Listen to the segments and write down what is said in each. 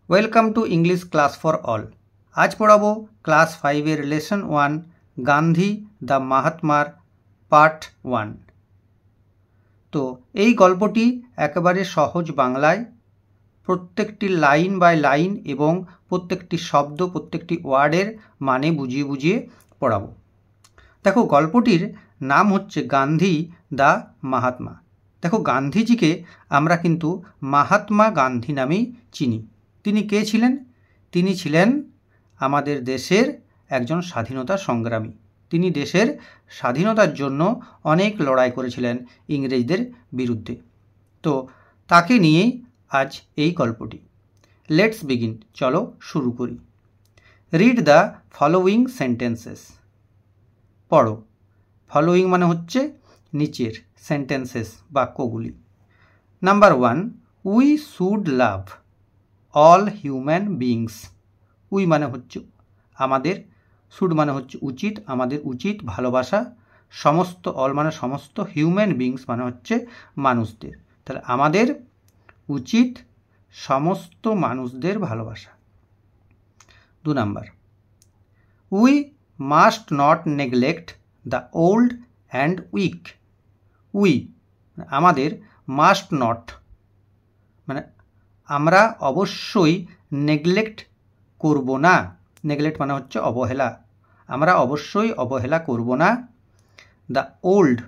Welcome to English class for all. আজ পড়াবো class 5-এর লেসন 1 গান্ধী দ্য মাহাত্মার পার্ট 1। তো এই গল্পটি একেবারে সহজ বাংলায় প্রত্যেকটি লাইন বাই লাইন এবং প্রত্যেকটি শব্দ প্রত্যেকটি ওয়ার্ডের মানে বুঝিয়ে বুঝিয়ে পড়াবো। দেখো, গল্পটির নাম হচ্ছে গান্ধী দ্য মাহাত্মা। দেখো, গান্ধীজিকে আমরা কিন্তু মাহাত্মা গান্ধী নামেই চিনি। তিনি কে ছিলেন? তিনি ছিলেন আমাদের দেশের একজন স্বাধীনতা সংগ্রামী। তিনি দেশের স্বাধীনতার জন্য অনেক লড়াই করেছিলেন ইংরেজদের বিরুদ্ধে। তো তাকে নিয়েই আজ এই গল্পটি। লেটস বিগিন, চলো শুরু করি। Read the following sentences. পড়ো। ফলোয়িং মানে হচ্ছে নিচের, সেন্টেন্সেস বাক্যগুলি। Number 1, we should love all human beings. We মানে হচ্ছে আমাদের, শুড মানে হচ্ছে উচিত, আমাদের উচিত ভালোবাসা সমস্ত, অল মানে সমস্ত, হিউম্যান বিংস মানে হচ্ছে মানুষদের। তাহলে আমাদের উচিত সমস্ত মানুষদের ভালোবাসা। 2 number, we must not neglect the old and weak. We আমাদের, মাস্ট নট মানে আমরা অবশ্যই নেগলেক্ট করব না। নেগলেক্ট মানে হচ্ছে অবহেলা, আমরা অবশ্যই অবহেলা করব না। দ্য ওল্ড,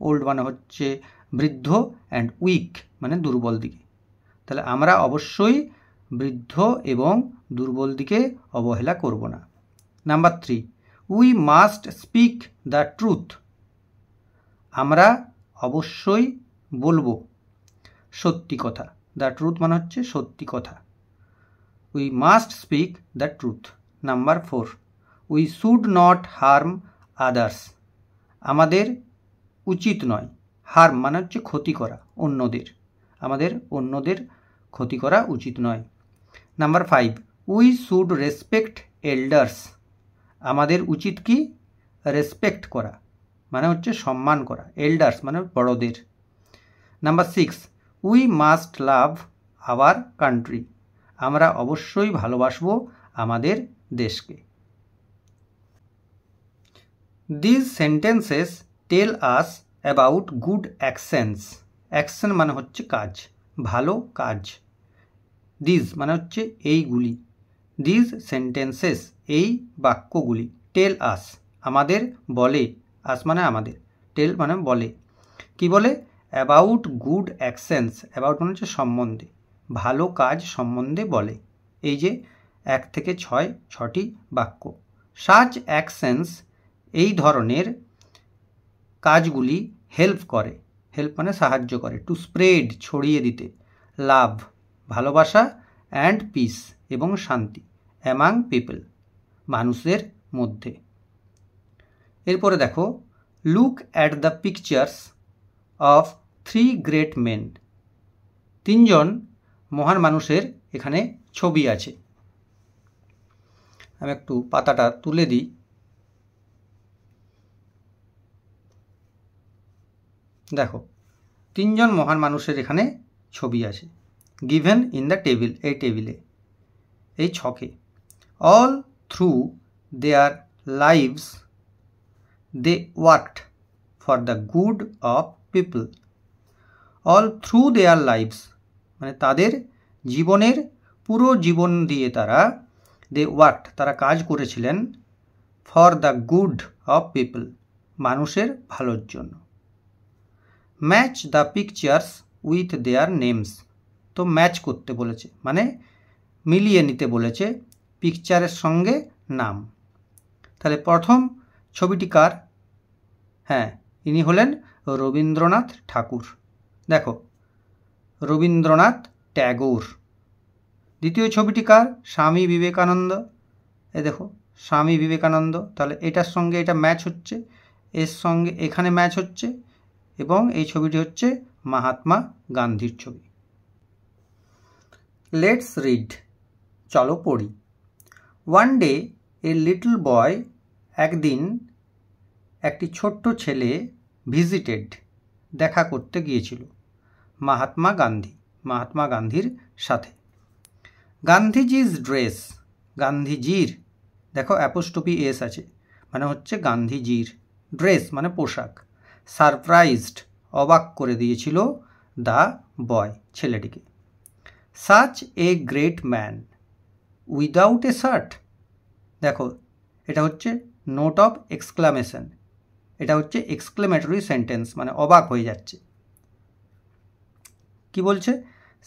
ওল্ড মানে হচ্ছে বৃদ্ধ, অ্যান্ড উইক মানে দুর্বল দিকে। তাহলে আমরা অবশ্যই বৃদ্ধ এবং দুর্বল দিকে অবহেলা করব না। Number 3, we must speak the truth. আমরা অবশ্যই বলবো সত্যি কথা। দ্য ট্রুথ মানে হচ্ছে সত্যি কথা। We must speak the truth. Number 4, we should not harm others. আমাদের উচিত নয়, হার্ম মানে হচ্ছে ক্ষতি করা অন্যদের, আমাদের অন্যদের ক্ষতি করা উচিত নয়। Number 5, we should respect elders. আমাদের উচিত কি? রেসপেক্ট করা মানে হচ্ছে সম্মান করা, এল্ডার্স মানে বড়দের। Number 6, we must love our country. আমরা অবশ্যই ভালোবাসবো আমাদের দেশকে। This sentences tell us about good actions. Action মানে হচ্ছে কাজ, ভালো কাজ। দিস মানে হচ্ছে এইগুলি, দিস সেন্টেন্সেস এই বাক্যগুলি, টেল আস আমাদের বলে, আস মানে আমাদের, টেল মানে বলে, কি বলে? About good actions. অ্যাবাউট মানে হচ্ছে সম্বন্ধে, ভালো কাজ সম্বন্ধে বলে। এই যে 1 থেকে 6টি বাক্য। সাচ অ্যাকশনস এই ধরনের কাজগুলি হেল্প করে, হেল্প মানে সাহায্য করে, টু স্প্রেড ছড়িয়ে দিতে, লাভ ভালোবাসা, অ্যান্ড পিস এবং শান্তি, অ্যামাং পিপল মানুষের মধ্যে। এরপরে দেখো, look at the pictures of 3 great men. 3জন মহান মানুষের এখানে ছবি আছে। আমি একটু পাতাটা তুলে দিই। দেখো, 3জন মহান মানুষের এখানে ছবি আছে, গিভেন ইন দ্য টেবিল, এই টেবিলে, এই ছকে। All through their lives they worked for the good of people. All through their lives মানে তাদের জীবনের পুরো জীবন দিয়ে তারা, দে ওয়ার্কড তারা কাজ করেছিলেন, for the good of people মানুষের ভালোর জন্য। Match the pictures with their names. তো ম্যাচ করতে বলেছে মানে মিলিয়ে নিতে বলেছে পিকচারের সঙ্গে নাম। তাহলে প্রথম ছবিটি কার? হ্যাঁ, ইনি হলেন রবীন্দ্রনাথ ঠাকুর। দেখো, রবীন্দ্রনাথ ট্যাগোর। দ্বিতীয় ছবিটি কার? স্বামী বিবেকানন্দ। এ দেখো, স্বামী বিবেকানন্দ। তাহলে এটার সঙ্গে এটা ম্যাচ হচ্ছে, এর সঙ্গে এখানে ম্যাচ হচ্ছে, এবং এই ছবিটি হচ্ছে মহাত্মা গান্ধীর ছবি। লেটস রিড, চলো পড়ি। One day a little boy, একদিন একটি ছোট্ট ছেলে, ভিজিটেড দেখা করতে গিয়েছিল মহাত্মা গান্ধী, মহাত্মা গান্ধীর সাথে। গান্ধীজিজ ড্রেস, গান্ধীজির, দেখো অ্যাপোস্ট্রফি এস আছে, মানে হচ্ছে গান্ধীজির, ড্রেস মানে পোশাক, সারপ্রাইজড অবাক করে দিয়েছিল দ্য বয় ছেলেটিকে। Such a great man without a shirt, দেখো এটা হচ্ছে নোট অফ এক্সক্লামেশন, এটা হচ্ছে এক্সক্লেমেটরি সেন্টেন্স, মানে অবাক হয়ে যাচ্ছে। কি বলছে?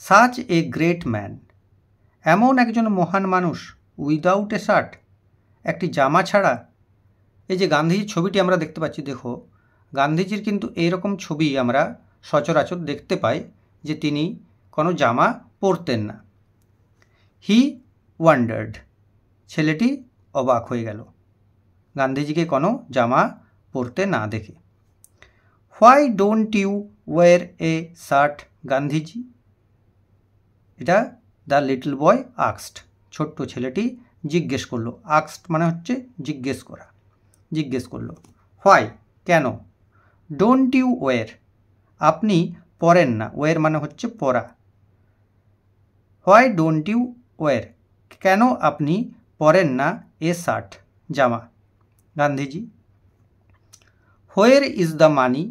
সাচ এ গ্রেট ম্যান, এমন একজন মহান মানুষ, উইদাউট এ শার্ট, একটি জামা ছাড়া। এই যে গান্ধীজির ছবিটি আমরা দেখতে পাচ্ছি, দেখো গান্ধীজির কিন্তু এইরকম ছবি আমরা সচরাচর দেখতে পাই যে তিনি কোনো জামা পরতেন না। হি ওয়ান্ডার্ড, ছেলেটি অবাক হয়ে গেল গান্ধীজিকে কোনো জামা পরতে না দেখে। Why don't you wear a shirt Gandhiji, এটা দ্য লিটল বয় আক্সড, ছোট্ট ছেলেটি জিজ্ঞেস করলো। আক্সড মানে হচ্ছে জিজ্ঞেস করা, জিজ্ঞেস করলো। হোয়াই কেন, ডোন্ট ইউ ওয়্যার আপনি পরেন না, ওয়্যার মানে হচ্ছে পরা। হোয়াই ডোন্ট ইউ ওয়্যার কেন আপনি পরেন না এ শার্ট জামা Gandhiji. Where is the money,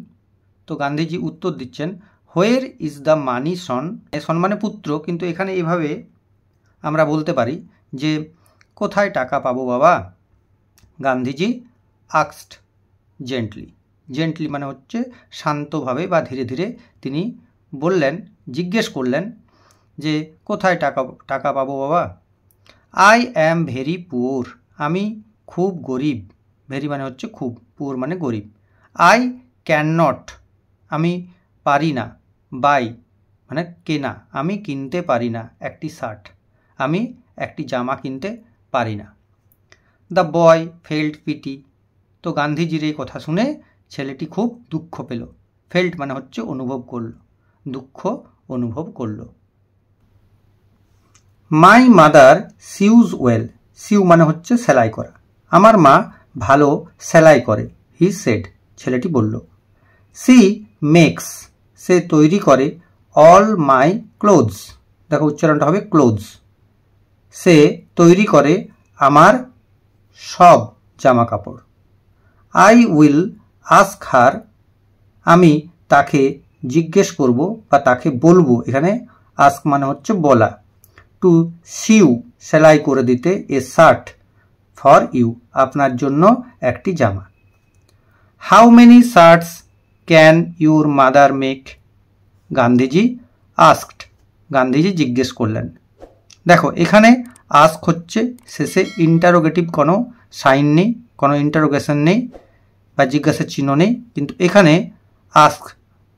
তো গান্ধীজি উত্তর দিচ্ছেন where is the money Son, son মানে পুত্র, কিন্তু এখানে এভাবে আমরা বলতে পারি যে কোথায় টাকা পাবো বাবা। গান্ধীজি আক্সড জেন্টলি, জেন্টলি মানে হচ্ছে শান্তভাবে বা ধীরে ধীরে তিনি বললেন, জিজ্ঞেস করলেন যে কোথায় টাকা পাবো বাবা। আই অ্যাম ভেরি পুওর, আমি খুব গরিব, ভেরি মানে হচ্ছে খুব, পুওর মানে গরিব। আই ক্যান নট, আমি পারি না, বাই মানে কেনা, আমি কিনতে পারি না একটি শার্ট, আমি একটি জামা কিনতে পারি না। দ্য বয় ফেল্ট পিটি, তো গান্ধীজির এই কথা শুনে ছেলেটি খুব দুঃখ পেল। ফেল্ট মানে হচ্ছে অনুভব করল, দুঃখ অনুভব করল। My mother sews well, sew মানে হচ্ছে সেলাই করা, আমার মা ভালো সেলাই করে। হি সেড, ছেলেটি বলল। সি মেক্স, সে তৈরি করে অল মাই ক্লোথস, দেখো উচ্চারণটা হবে ক্লোথস, সে তৈরি করে আমার সব জামা কাপড়। আই উইল আস্ক হার, আমি তাকে জিজ্ঞেস করব বা তাকে বলবো, এখানে আস্ক মানে হচ্ছে বলা। টু সিউ সেলাই করে দিতে এ শার্ট ফর ইউ, আপনার জন্য একটি জামা। How many shirts can your mother make, Gandhiji asked, Gandhiji জিজ্ঞেস করলেন। দেখো এখানে আস্ক হচ্ছে শেষে ইন্টারোগেটিভ কোনো সাইন নেই, কোনো ইন্টারোগেশন নেই বা জিজ্ঞাসার চিহ্ন নেই, কিন্তু এখানে আস্ক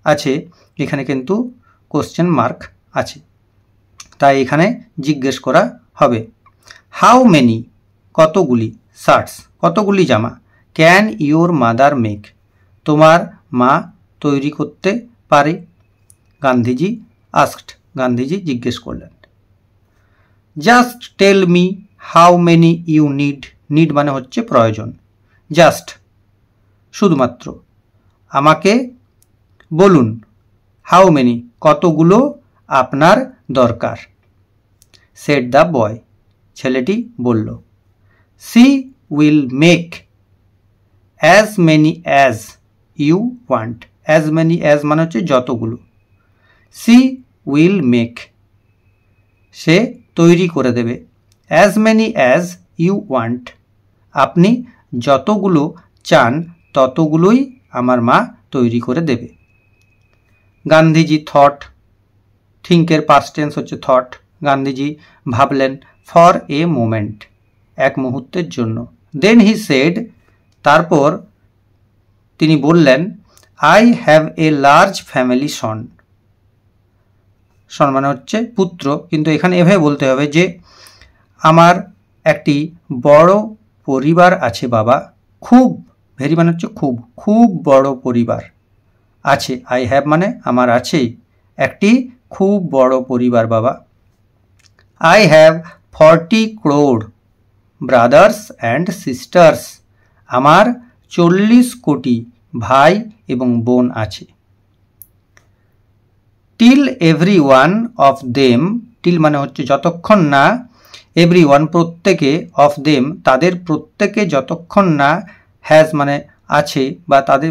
আছে, এখানে কিন্তু কোশ্চেন মার্ক আছে, তাই এখানে জিজ্ঞেস করা হবে। হাউ মেনি কতগুলি, শার্টস কতগুলি জামা, ক্যান ইউর মাদার মেক তোমার মা তৈরি করতে পারে। গান্ধীজি আস্কড, গান্ধীজি জিজ্ঞেস করলেন। Just tell me how many you need, need মানে হচ্ছে প্রয়োজন, জাস্ট শুধুমাত্র, আমাকে বলুন, হাউ মেনি কতগুলো আপনার দরকার। সেড দ্য বয়, ছেলেটি বলল। She will make as many as you want, as many as মানে হচ্ছে যতগুলো, সি উইল মেক সে তৈরি করে দেবে, as many as you want আপনি যতগুলো চান ততগুলোই আমার মা তৈরি করে দেবে। গান্ধীজি থট, থিঙ্কের পাস্ট টেন্স হচ্ছে থট, গান্ধীজি ভাবলেন ফর এ মোমেন্ট, এক মুহূর্তের জন্য। দেন হি সেড, তারপর তিনি বললেন, I have a large family son, son মানে হচ্ছে পুত্র, কিন্তু এখানে এভাবে বলতে হবে যে আমার একটি বড় পরিবার আছে বাবা। খুব, ভেরি মানে হচ্ছে খুব, খুব বড় পরিবার আছে, আই হ্যাভ মানে আমার আছে, একটি খুব বড় পরিবার বাবা। I have 40 crore brothers and sisters, আমার 40 কোটি ভাই এবং বোন আছে। Till every one of them till মানে হচ্ছে যতক্ষণ না, এভরিওয়ান প্রত্যেকে, অফ দেম তাদের প্রত্যেকে, যতক্ষণ না, হ্যাজ মানে আছে বা তাদের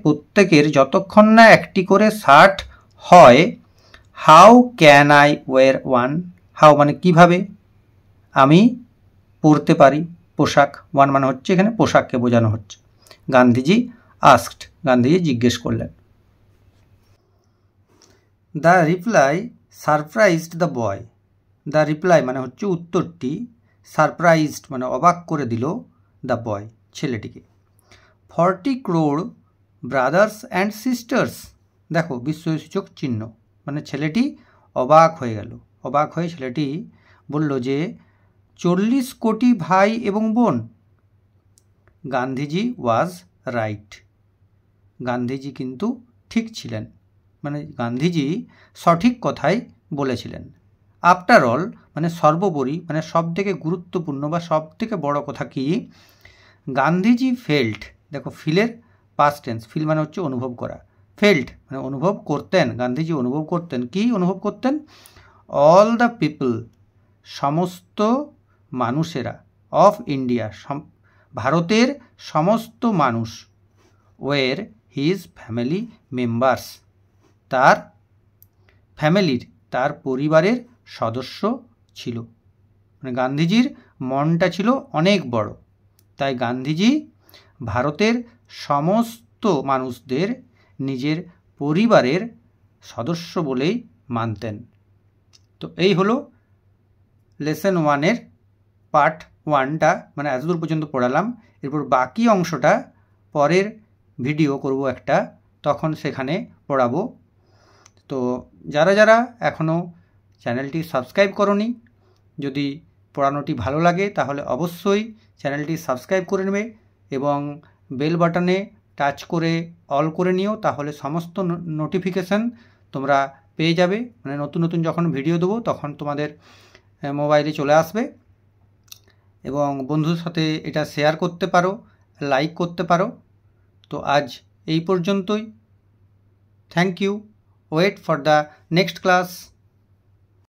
প্রত্যেকের যতক্ষণ না একটি করে শার্ট হয়, how can I wear one, how মানে কিভাবে আমি পরতে পারি পোশাক, ওয়ান মানে হচ্ছে এখানে পোশাককে বোঝানো হচ্ছে। গান্ধীজি আস্কড, গান্ধীজি জিজ্ঞেস করলেন। The reply surprised the boy, the reply মানে হচ্ছে উত্তরটি, সারপ্রাইজড মানে অবাক করে দিল দ্য বয় ছেলেটিকে। 40 crore ব্রাদার্স অ্যান্ড সিস্টার্স, দেখো বিস্ময়সূচক চিহ্ন, মানে ছেলেটি অবাক হয়ে গেল, অবাক হয়ে ছেলেটি বলল যে 40 কোটি ভাই এবং বোন। গান্ধীজি ওয়াজ রাইট, গান্ধীজি কিন্তু ঠিক ছিলেন, মানে গান্ধীজি সঠিক কথাই বলেছিলেন। আফটার অল মানে সর্বোপরি, মানে সব থেকে গুরুত্বপূর্ণ বা সব থেকে বড় কথা কি, গান্ধীজি ফেল্ট, দেখো ফিলের পাস্ট টেন্স, ফিল মানে হচ্ছে অনুভব করা, ফেল্ট মানে অনুভব করতেন, গান্ধীজি অনুভব করতেন, কি অনুভব করতেন, অল দ্য পিপল সমস্ত মানুষেরা, অফ ইন্ডিয়া ভারতের সমস্ত মানুষ, ওয়ের হিজ ফ্যামিলি মেম্বার্স তার ফ্যামিলির, তার পরিবারের সদস্য ছিল, মানে গান্ধীজির মনটা ছিল অনেক বড়, তাই গান্ধীজি ভারতের সমস্ত মানুষদের নিজের পরিবারের সদস্য বলেই মানতেন। তো এই হলো লেসন 1-এর পার্ট 1টা, মানে এতদূর পর্যন্ত পড়ালাম। এরপর বাকি অংশটা পরের ভিডিও করব একটা, তখন সেখানে পড়াবো। তো যারা যারা এখনও চ্যানেলটি সাবস্ক্রাইব করোনি, যদি পড়ানোটি ভালো লাগে তাহলে অবশ্যই চ্যানেলটি সাবস্ক্রাইব করে নেবে এবং বেল বাটনে টাচ করে অল করে নিও, তাহলে সমস্ত নোটিফিকেশান তোমরা পেয়ে যাবে, মানে নতুন নতুন যখন ভিডিও দেবো তখন তোমাদের মোবাইলে চলে আসবে। এবং বন্ধুদের সাথে এটা শেয়ার করতে পারো, লাইক করতে পারো। তো আজ এই পর্যন্তই। Thank you. Wait for the next class.